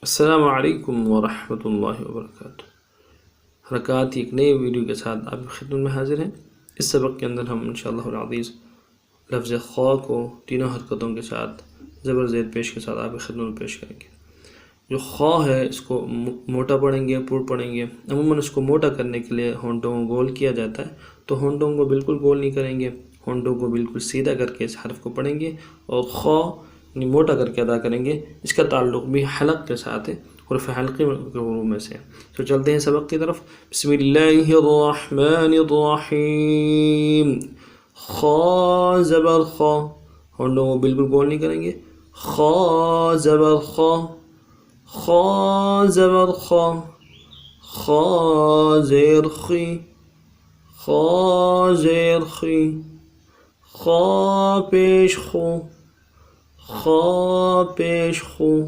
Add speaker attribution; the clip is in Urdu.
Speaker 1: السلام علیکم ورحمۃ اللہ وبرکاتہ۔ حرکات کی ایک نئی ویڈیو کے ساتھ آپ کی خدمت میں حاضر ہیں۔ اس سبق کے اندر ہم انشاءاللہ العزیز لفظ خا کو تینوں حرکتوں کے ساتھ زبر زیر پیش کے ساتھ آپ کی خدمت میں پیش کریں گے۔ جو خا ہے اس کو موٹا پڑھیں گے، پر پڑھیں گے۔ عموماً اس کو موٹا کرنے کے لیے ہونٹوں کو گول کیا جاتا ہے، تو ہونٹوں کو بالکل گول نہیں کریں گے، ہونٹوں کو بالکل سیدھا کر کے اس حرف کو پڑھیں گے اور خا موٹا کر کے ادا کریں گے۔ اس کا تعلق بھی حلق کے ساتھ ہے، حروف حلقی کے حروف میں سے۔ تو چلتے ہیں سبق کی طرف۔ بسم اللہ الرحمن الرحیم۔ خا زبر خا، ہونٹوں کو بالکل گول نہیں کریں گے۔ خا زبر خا، خا زبر خا، خا زیر خی، خا زیر خی، خا پیش خو، خا پیش خو،